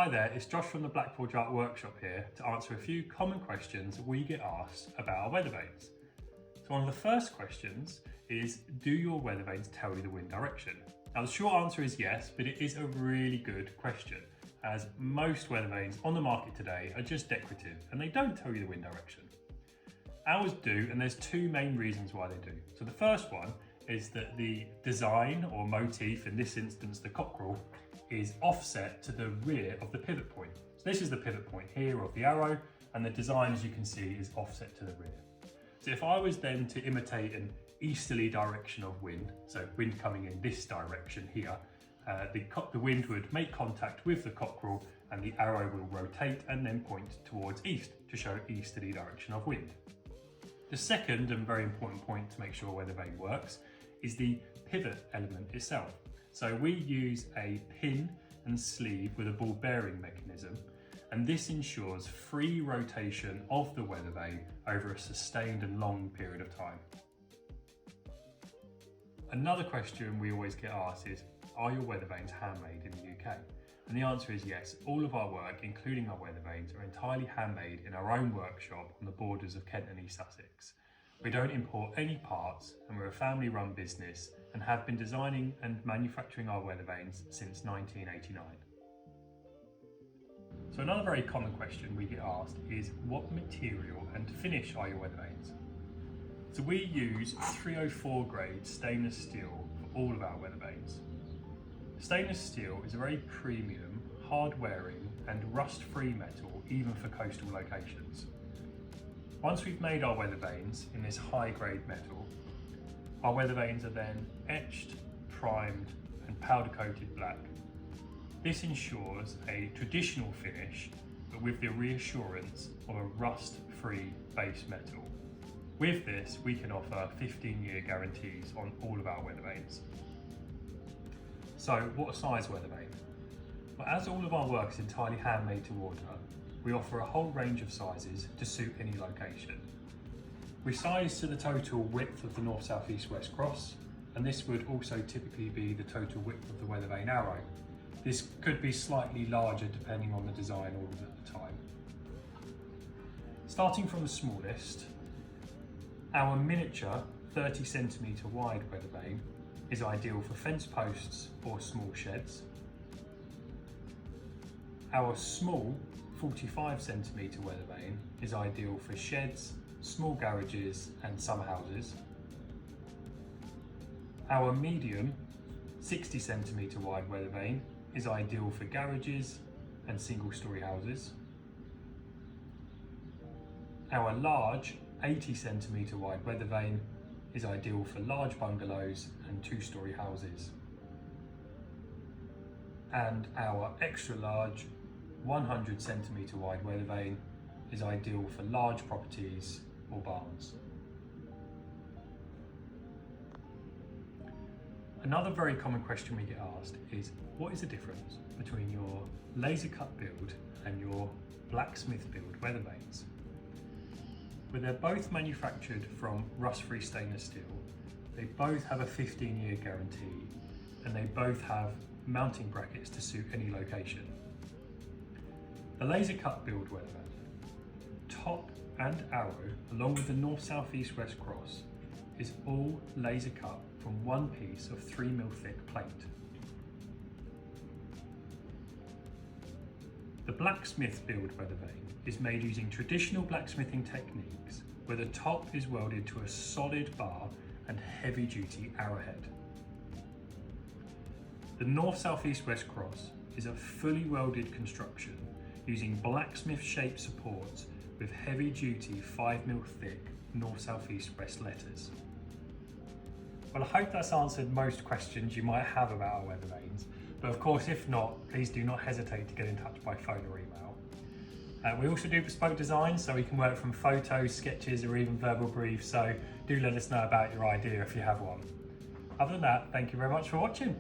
Hi there, it's Josh from the Blackboard Art Workshop here to answer a few common questions we get asked about our weather vanes. So one of the first questions is, do your weather vanes tell you the wind direction? Now the short answer is yes, but it is a really good question, as most weather vanes on the market today are just decorative and they don't tell you the wind direction. Ours do, and there's two main reasons why they do. So the first one is that the design or motif, in this instance the cockerel, is offset to the rear of the pivot point. So this is the pivot point here of the arrow, and the design, as you can see, is offset to the rear. So if I was then to imitate an easterly direction of wind, so wind coming in this direction here, the wind would make contact with the cockerel and the arrow will rotate and then point towards east to show easterly direction of wind. The second and very important point to make sure a weather vane works is the pivot element itself. So we use a pin and sleeve with a ball bearing mechanism, and this ensures free rotation of the weather vane over a sustained and long period of time. Another question we always get asked is, are your weather vanes handmade in the UK? And the answer is yes. All of our work, including our weather vanes, are entirely handmade in our own workshop on the borders of Kent and East Sussex. We don't import any parts, and we're a family-run business and have been designing and manufacturing our weather vanes since 1989. So another very common question we get asked is, what material and finish are your weather vanes? So we use 304 grade stainless steel for all of our weather vanes. Stainless steel is a very premium, hard-wearing and rust-free metal even for coastal locations. Once we've made our weather vanes in this high-grade metal, our weather vanes are then etched, primed and powder-coated black. This ensures a traditional finish, but with the reassurance of a rust-free base metal. With this, we can offer 15-year guarantees on all of our weather vanes. So what size weather vane? Well, as all of our work is entirely handmade to order, we offer a whole range of sizes to suit any location. We size to the total width of the north, south, east, west cross, and this would also typically be the total width of the weather vane arrow. This could be slightly larger depending on the design ordered at the time. Starting from the smallest, our miniature 30cm wide weather vane is ideal for fence posts or small sheds. Our small 45cm weather vane is ideal for sheds, small garages and summer houses. Our medium 60cm wide weather vane is ideal for garages and single-storey houses. Our large 80cm wide weather vane is ideal for large bungalows and two-storey houses. And our extra large 100cm wide weather vane is ideal for large properties or barns. Another very common question we get asked is, what is the difference between your laser cut build and your blacksmith build weather vanes? Well, they're both manufactured from rust-free stainless steel. They both have a 15-year guarantee, and they both have mounting brackets to suit any location. The laser cut build weather vane, top and arrow, along with the north, south, east, west cross, is all laser cut from one piece of 3mm thick plate. The blacksmith build weather vane is made using traditional blacksmithing techniques where the top is welded to a solid bar and heavy-duty arrowhead. The north, south, east, west cross is a fully welded construction using blacksmith shaped supports with heavy-duty 5mm thick north, south, east, west letters. Well, I hope that's answered most questions you might have about our weather vanes, but of course if not, please do not hesitate to get in touch by phone or email. We also do bespoke designs, so we can work from photos, sketches or even verbal briefs, so do let us know about your idea if you have one. Other than that, thank you very much for watching.